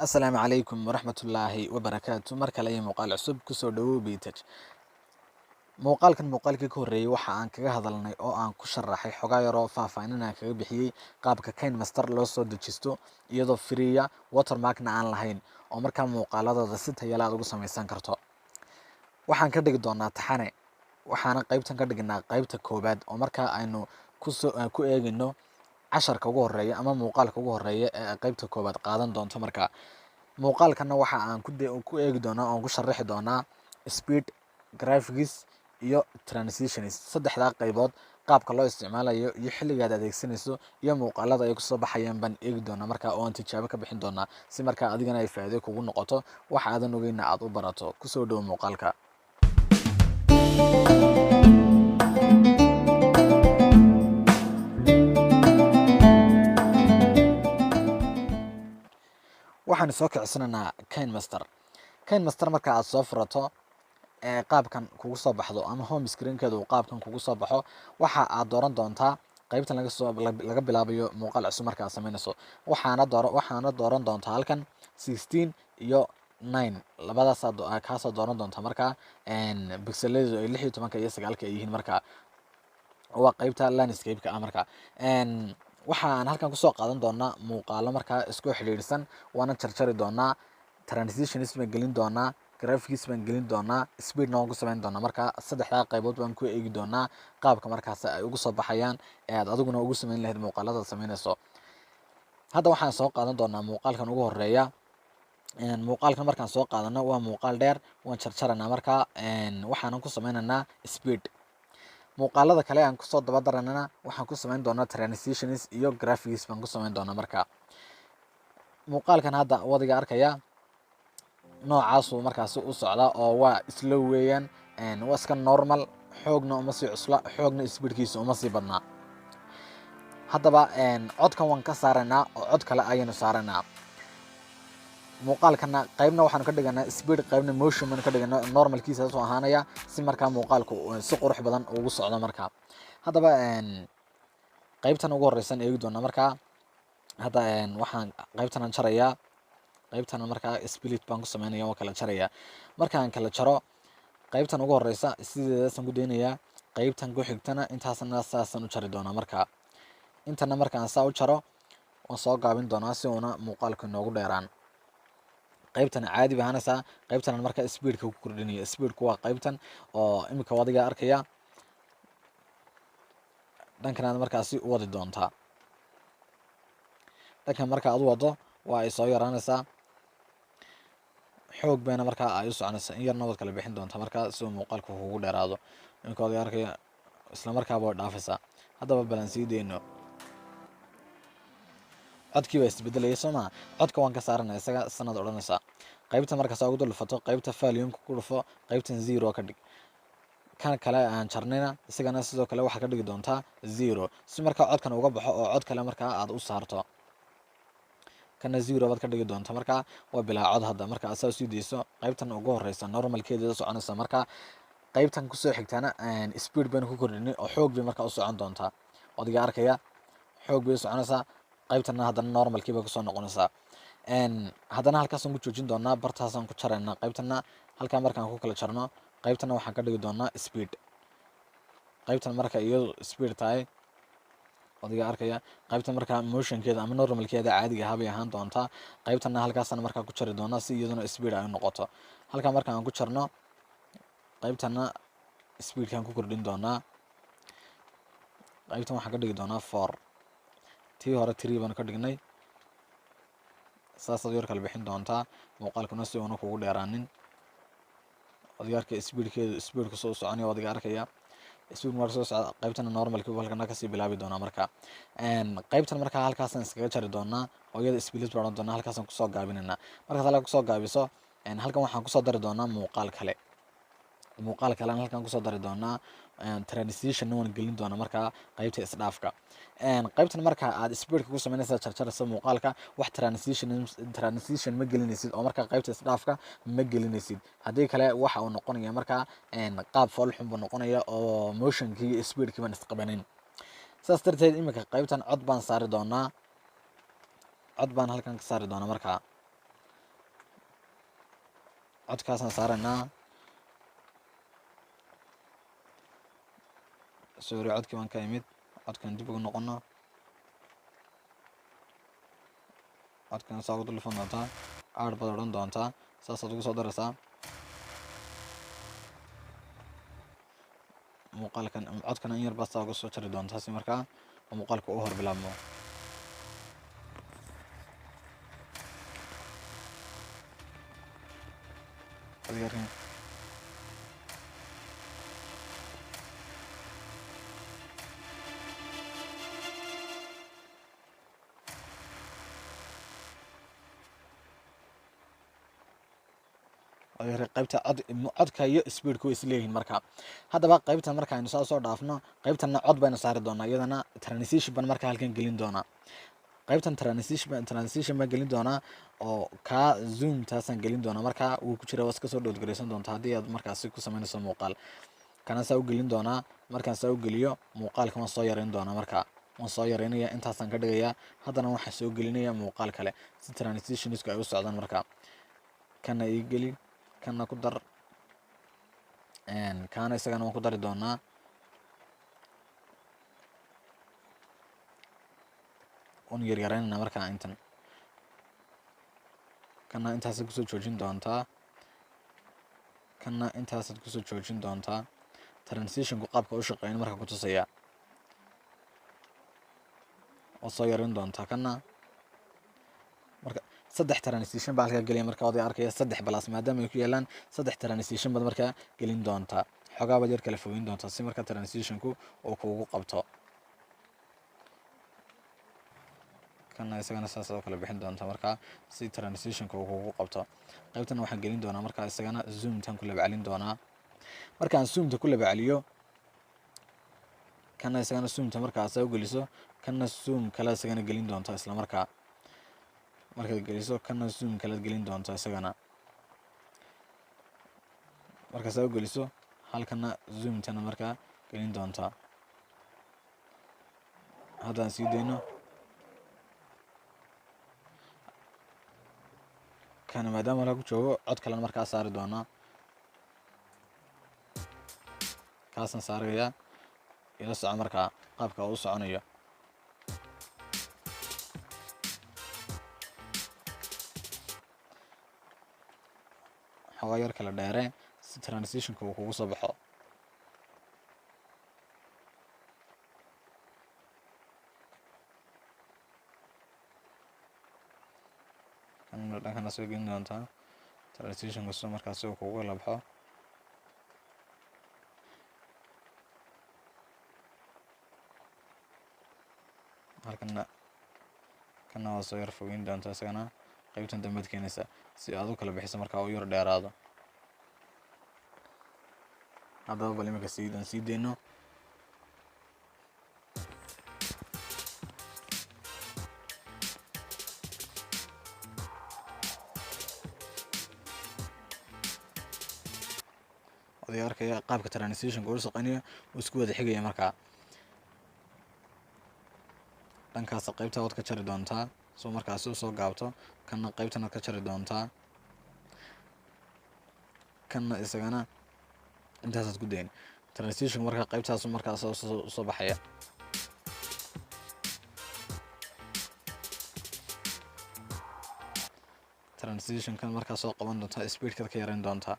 Asalaamu calaykum waraxmatullaahi wabarakaatu. Mar kale iyo muuqaal cusub kusoo dhawow Biitaj. Muuqaalkii ka horreeyay waxa aan kaga hadalnay oo aan ku sharaxay xogaa yaroo faahfaahin aan kaga bixiyay qaabka KineMaster loo soo dejisto iyadoo free watermarkna aan lahayn oo markaa muuqaaladooda si tayo leh aad ugu samaysan karto. Waxaan ka dhigi doonaa taxane, waxaana qaybtan ka dhignaa qaybta koobaad oo markaa aynu ku eegino casharka ugu horeeya ama muuqaalka ugu horeeya ee qaybta koobaad qaadan doonto. Markaa muuqaalkana waxa aan ku eegi doonaa oo ku sharaxi doonaa speed, graphics iyo transitions. Saddexdaa qaybood qaabka loo isticmaalayo iyo xilliga aad adeegsanayso iyo muuqaalada ay kusoo baxayaan baan eegi doonaa markaa oo aan tijaabo ka bixin doonaa si markaa adigana ay faa'iido kugu noqoto waxa aadan ogeyna aad u barato. Kusoo dhawow muuqaalka. waxaan soo kicisanaynaa KineMaster marka aad soo furato qaabkan kugu soo baxdo ama home screen-keedu qaabkan kugu soo baxo waxa aad dooran doontaa qaybtan laga bilaabayo muuqaal cusub marka aad samaynayso. waxaana dooran doontaa halkan 16 iyo 9 labadaas kaasoo dooran doontaa markaa pixeladu ay 16 iyo 9 ay yihiin markaa waa qaybta landscape-ka ah. Markaa waxaan halkan kusoo qaadan doonaa muuqaalo markaa isku xidhiidhsan, waana jarjari doonaa, transitions baan gelin doonaa, graphics baan gelin doonaa, speedna waan ku samayn doonaa. Markaa saddexdaa qaybood baan ku eegi doonaa qaabka markaas ay ugu soo baxayaan ee aad adiguna ugu samayn lahayd muuqaalada samaynayso. Hadda waxaan soo qaadan doonaa muuqaalkan ugu horeeya. Muuqaalkan markaan soo qaadano waa muuqaal dheer, waan jarjaranaa markaa waxaanan ku sameynaynaa speed. Muuqaalada kale aan kusoo daba daranana waxaan ku samayn doonaa transitions iyo graphics baan ku samayn doonaa. Markaa muuqaalkan hadda wadiga arkaya noocaasu markaasi u socdaa oo waa slow weeyaan, waa iska normal, xoogna uma sii cusla, xoogna speedkiisa uma sii badnaa. Haddaba codkan waan ka saaraynaa oo cod kale ayaynu saaraynaa. muuqaalkana qaybna waxaan ka dhiganaa speed, qaybna motion baan ka dhiganaa normalkiisa soo ahaanaya si markaa muuqaalku si qurux badan ugu socdo. Markaa haddaba qaybtan ugu horeysan eegi doonaa. Markaa hadda waxaan qaybtan aan jarayaa, qaybtan markaa split baan ku sameynaya, waan kala jarayaa. Markaan kala jaro qaybtan ugu horeysa sideedaasaan ku daynayaa, qaybtan ku xigtana intaasna saasaan u jari doonaa. Markaa intana markaan saa u jaro waan soo gaabin doonaa si uuna muuqaalku inoogu dheeraan. qaybtan caadi baa ahaanaysaa, qaybtan markaa speedka ku kordhinaya. Speedku waa qaybtan oo imika wadiga arkaya, dhankanaad markaasi u wadi doontaa. dhankan marka aad u wado waa ay soo yaraanaysaa, xoog bayna markaa ay u soconaysaa. in yarna waad kala bixin doontaa markaa si uu muuqaalku kugu dheeraado. imika wadiga arkaya isla markaaba way dhaafaysaa. haddaba balan sii deyno, codkii baa isbedelaya soo maa. codka waan ka saaranaya, isaga sanad odhanaysaa. qaybta markaas ugu dhulfato, qaybta volume-ka ku dhufo, qaybtan 0 ka dhig. kan kale aan jarnayna isagana sidoo kale waxaa ka dhigi doontaa 0 si markaa codkan uga baxo oo cod kale markaa aad u saarto. kana 0 baad ka dhigi doonta. Markaa waa bilaa cod. hadda marka aad saa usii deyso qaybtan ugu horeysa normalkeeda soconaysa. Markaa qaybtan kusoo xigtaana speed baynu ku kordhinay oo xoog bay markaa u socon doontaa. wadiga arkaya xoog bay u soconaysaa. qaybtana haddana normalkii bay kusoo noqonaysaa. haddana halkaasaan ku joojin doonaa, bartaasaan ku jaraynaa. qaybtana halkaa markaan ku kala jarno, qaybtana waxaan ka dhigi doonaa speed. qaybtan marka iyadu speed tahay wadiga arkaya, qaybtan markaa motionkeeda ama normalkeeda caadiga ahaa bay ahaan doontaa. qaybtana halkaasaan markaa ku jari doonaa si iyaduna speed ay u noqoto. halkaa markaan ku jarno qaybtana speedkaan ku kordhin doonaa. qaybtan waxaan ka dhigi doonaa 4, tii hore 3 baan ka dhignay. saasaad yar kala bixin doontaa muuqaalkuna si uuna kugu dheeraanin. wadiga arkaya speedku soo soconaya, wadiga arkaya speed marka soo socda. qaybtana normalkii halkana kasii bilaabi doonaa. Markaa qaybtan markaa halkaasaan iskaga jari doonaa oo iyada split baan odhan doonaa. halkaasaan kusoo gaabinaynaa. markaad halkaa kusoo gaabiso halkan waxaan kusoo dari doonaa muuqaal kale aan halkan kusoo dari doonaa. transition waan gelin doonaa markaa qaybta isdhaafka. qaybtan marka aad speedka ku samaynaysa jarjaraysa muuqaalka wax transition ma gelinaysid oo markaa qaybta isdhaafka ma gelinaysid. haddii kale waxa uu noqonaya markaa qaab foolxun buu noqonaya oo motionkii iyo speedkii baan isqabanin. saas darteed imika qaybtan cod baan saari doonaa, cod baan halkan ka saari doonaa. markaa codkaasaan saaraynaa. sorry codkii baan ka imid, codkan dib ugu noqono. codkan saa ugu dul dhufan doontaa, aad baad odhan doontaa, saasaad ugu soo daraysaa. muuqaalkan codkan in yar baad saa uga soo jari doontaa si markaa muuqaalka u hor bilaabmo. qaybta codka iyo speedku way isleeyihiin marka. haddaba qaybtan marka aynu soo dhaafno, qaybtanna cod baynu saari doonaa, iyadana transition baan marka halkan gelin doonaa. qaybtan transition baan gelin doonaa oo kaa zoom taasaan gelin doonaa. marka wuu ku jira, waa iska soo dhowdgaraysan doontaa haddii aad markaasi ku samaynayso muuqaal. kana saa u gelin doonaa. markaan saa u geliyo muuqaalka waan soo yareyn doonaa. marka waan soo yareynaya, intaasaan ka dhigayaa. haddana waxaan soo gelinaya muuqaal kale si transitionisku ay u socdaan. marka kana ii geli, kana ku dar, kaana isagana waan ku dari doonaa. un yaryareynana markaa intan, kana intaasaad kusoo joojin doontaa, kana intaasaad kusoo joojin doontaa. transitionku qaabka u shaqeyn markaa ku tusaya, oo soo yareyn doontaa. kana marka 3 transition baa halkaa gelaya. marka oday arkaya 3 plus maadaama ay ku yeelaan 3 transition baad markaa gelin doontaa. xogaa baad yar kala fogeyn doontaa si markaa transitionku uu kuugu qabto. kana isagana saas oo kala bixin doontaa markaa si transitionka uu kuugu qabto. qaybtan waxaan gelin doonaa markaa isagana zoomtan ku labacalin doonaa. markaan zoomta ku labacaliyo, kana isagana zoomta markaas u geliso, kana zoom kale isagana gelin doontaa isla markaa. markaad geliso kana zoom kalead gelin doontaa isagana. markaas u geliso halkana zoomtana markaa gelin doontaa. haddaan sii dayno, kana maadaama lagu joogo cod kalena markaa saari doonaa. kaasaan saarayaa, ila soco markaa qaabka uu u soconayo. xogaa yar kala dheere si transitionka uu kugu soo baxo. dhankana soo gelin doontaa transitionka soo markaasi uu kugu kala baxo. halkana kana waa soo yar fogeyn doontaa isagana. qaybtan dambead keenaysa si aad u kala bixiso markaa u yar dheeraado. haddaba bal imika sii dayno. oday arkaya qaabka transitionka uu shaqeynayo uu isku wada xigaya. markaa dhankaas qaybta waad ka jari doontaa soo markaasi usoo gaabto. kana qaybtanaad ka jari doontaa. kana isagana intaasaad ku dayn. transition markaa qaybtaas markaas usoo baxaya. transitionkan markaa soo qaban doontaa, speedkaad ka yareyn doontaa.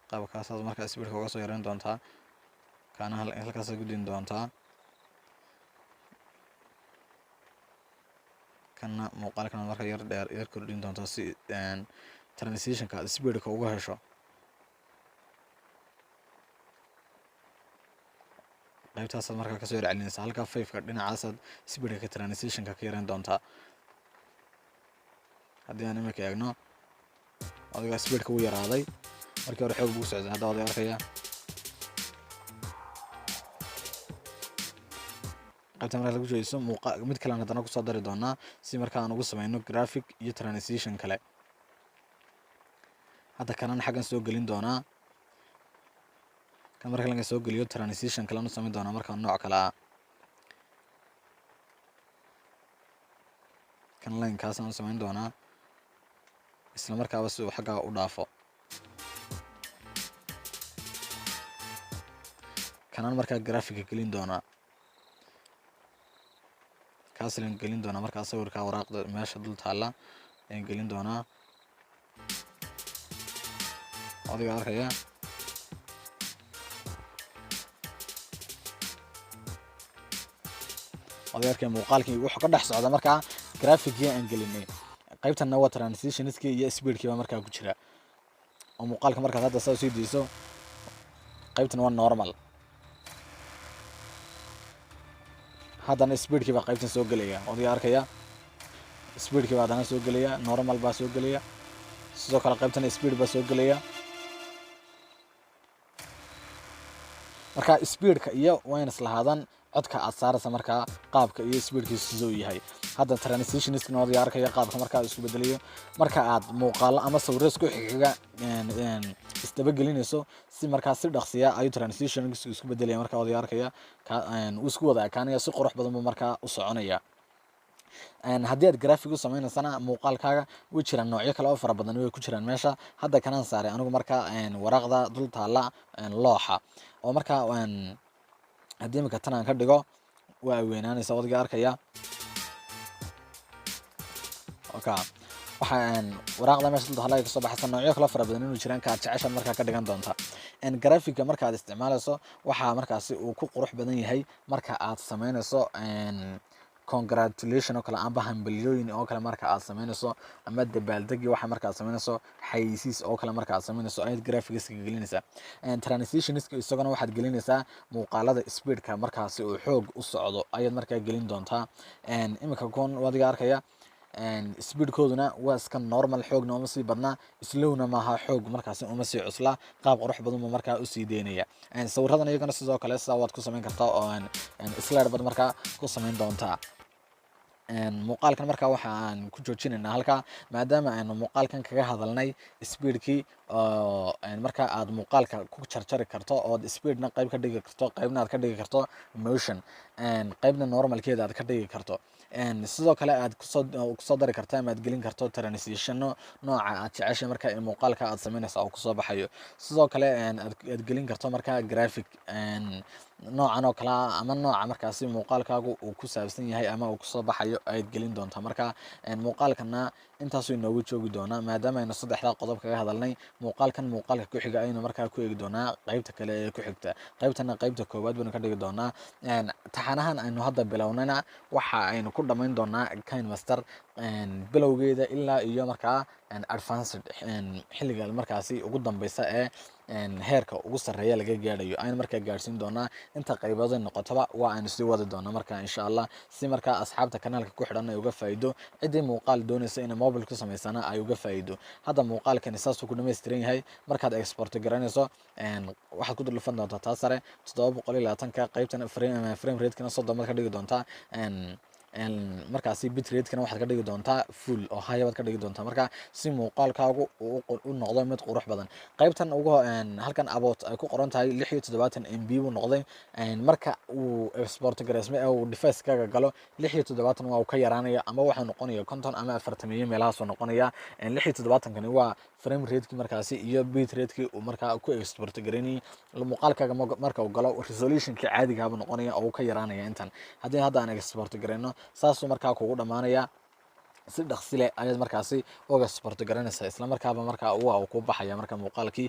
qaabkaasaad markaa speedka uga soo yareyn doontaa. kaana halkaasaad ku dayn doontaa. kana muuqaalkana markaa yar kordhin doontaa si transitionka aad speedka uga hesho. qaybtaasaad markaa kasoo yar celinaysa. halkaa 5ka dhinacaasaad speedka transitionka ka yareyn doontaa. haddii aan imika eegno, adigaa speedka u yaraaday. markii hore xoog buu socday, hadda oday arkaya. qaybta markaa lagu joojiso mid kalean haddana kusoo dari doonaa si markaa aan ugu sameyno graphic iyo transition kale. hadda kanana xaggan soo gelin doonaa. kan marka laga soo geliyo transition kale aan samayn doonaa marka nooc kale ah kan line kaas aan samayn doonaa isla markaaba si uu xagga u dhaafo kanaan markaa graphic gelin doonaa kaas lan gelin doonaa markaa sawirka waraaqda meesha dul taala ayaan gelin doonaa adiga arkaya adiga muuqaalkii wuxuu ka dhex socda markaa graphic-kii aan gelinay qaybtana waa transitionski iyo speedkii baa markaa ku jira oo muuqaalka markaad hadda soo diiso qaybtan waa normal haddana speedkii baa qaybtan soo gelaya adiga arkaya speedkii baa haddana soo gelaya normal baa soo gelaya sidoo kale qaybtan speed baa soo gelaya marka speedka iyo wayna islahaadan codka aad saaraysa markaa qaabka iyo speedkiisu sidoo yahay hadda transitionist nood arkaya qaabka markaa isku bedelayo marka aad muuqaal ama sawir isku xiga isdaba gelinayso si markaa si dhaqsiya ay transition isku bedelaya marka wada arkaya uu isku wada kaanaya si qurux badan markaa u soconaya haddii aad graphic u sameynaysana muuqaalkaaga way jiraan noocyo kale oo fara badan way ku jiraan meesha hadda kanaan saaray anigu markaa waraaqda dul taala looxa oo markaa haddii imika tan aan ka dhigo waa weynaanaysa wadiga arkaya waxaan waraaqda meesha dul taala kasoo baxaysa noocyo kale fara badan inuu jiraan ka jeceshan markaa ka dhigan doonta graphic marka aad isticmaalayso waxaa markaasi uu ku qurux badan yahay marka aad sameynayso congratulation oo kale amba hambaliyooyin oo kale marka aad sameynayso ama dabaaldegi waxa marka aad sameynayso xayisiis oo kale marka aad sameynayso ayad graphics gelinaysaa transitionist isagana waxaad gelinaysaa muuqaalada speedka markaasi uu xoog u socdo ayad markaa gelin doontaa imika koon wadiga arkaya speedkooduna waa iska normal xoogna uma sii badnaa slowna maaha xoog markaasi uma sii cuslaa qaab qurux badan buu markaa u sii deynaya sawiradan iyagana sidoo kale sidaa waad ku samayn kartaa oo slide bad markaa ku samayn doontaa muuqaalkan markaa waxaan ku joojinaynaa halkaa maadaama aynu muuqaalkan kaga hadalnay speedkii oo markaa aad muuqaalka ku jarjari karto oo speedna qayb ka dhigi karto qaybna aad ka dhigi karto motion qaybna normalkeeda aad ka dhigi karto sidoo kale aad kusoo dari karta ama aad gelin karto transitiono nooca aad jeceshay marka muuqaalka aad sameynaysa oo kusoo baxayo sidoo kale aad gelin karto markaa graphic noocan oo kale ama nooca markaasi muuqaalkaagu uu ku saabsan yahay ama uu kusoo baxayo ayaad gelin doontaa marka muuqaalkana intaasuu inoogu joogi doonaa maadaama aynu saddexdaa qodob kaga hadalnay muuqaalka ku xiga aynu markaa ku eegi doonaa qaybta kale ee ku xigta qaybtana qaybta koowaad baynu ka dhigi doonaa taxanahan aynu hadda bilownayna waxa aynu ku dhamayn doonaa KineMaster bilowgeeda ilaa iyo markaa advanced xilliga markaasi ugu dambeysa ee heerka ugu sareeya laga gaadhayo aynu markaa gaadhsiin doonaa inta qaybood noqotaba waa aynu sii wadi doonaa markaa insha Allah si markaa asxaabta kanaalka ku xidhan ay uga faa'iido cidii muuqaal doonaysa inay mobile ku sameysana ay uga faa'iido hadda muuqaalkan saasuu ku dhameystiran yahay markaad export garanayso waxaad ku dhulfan doontaa taas sare 720 qaybtan frame rate kana 30 marka dhigi doontaa markaasi bitrate-kana waxaad ka dhigi doontaa full oo high baad ka dhigi doontaa marka si muuqaalkaagu u noqdo mid qurux badan qaybtan ugu halkan about ay ku qoran tahay 76 MB buu noqday marka uu export gareysmo ee uu device kaga galo 76 waa uu ka yaraanaya ama waxa noqonaya 50 ama 40 meelahaas oo noqonaya 76 kani waa frame rate-ki markaasi iyo bitrate-ki uu markaa ku export gareynay muuqaalkaaga marka uu galo resolution-ki caadiga ah buu noqonaya oo uu ka yaraanaya intan haddii hadda aan export gareyno saasuu markaa kugu dhamaanaya si dhaqsi leh ayaad markaasi uga export garanaysaa isla markaaba markaa waa uu ku baxaya marka muuqaalkii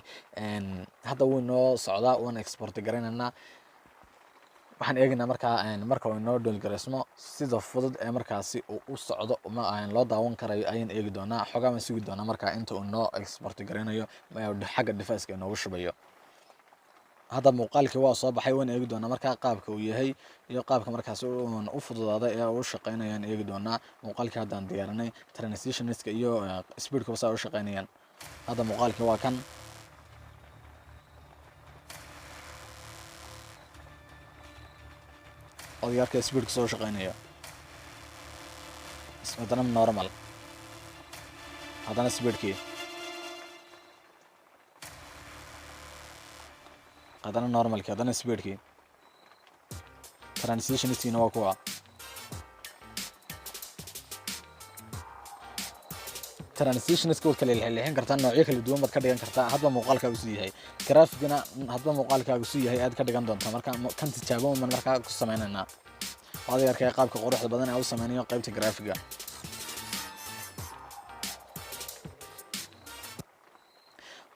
hadda wuu inoo socdaa waan export garanaynaa waxaan eegaynaa markaa marka uu inoo dhulgareysmo sida fudud ee markaasi uu u socdo loo daawan karayo ayaan eegi doonaa xogaa waan sugi doonaa markaa inta uu inoo export garanayo xagga device-ka inoogu shubayo hadda muuqaalkii waa soo baxay waan eegi doonaa markaa qaabka uu yahay iyo qaabka markaas u fududaaday ee uu shaqeynayaan eegi doonaa muuqaalkii haddaan diyaarinay transitionska iyo speedka saa u shaqeynayaan hadda muuqaalkii waa kan odayaalka speedka soo shaqeynaya haddana normal haddana speedkii haddana normalkii, haddana speedkii. Transitionskiina waa kuwa. Transitionska waad kala leexin kartaa, noocyo kala duwan baad ka dhigan kartaa, hadba muuqaalkaagu suu yahay. Graphigana hadba muuqaalkaagu suu yahay aad ka dhigan doontaa. Marka kan tijaabo man markaa ku sameynaynaa. Waad arkay qaabka quruxda badan ee uu sameynayo qaybta graphiga.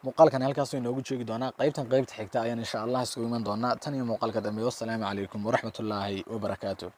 muuqaalkan halkaas way noogu joogi doonaa. qaybta xigta ayaan insha Allah isugu iman doonaa. Tan iyo muuqaalka dambe. Wassalaamu calaykum waraxmatullaahi wabarakaatuh.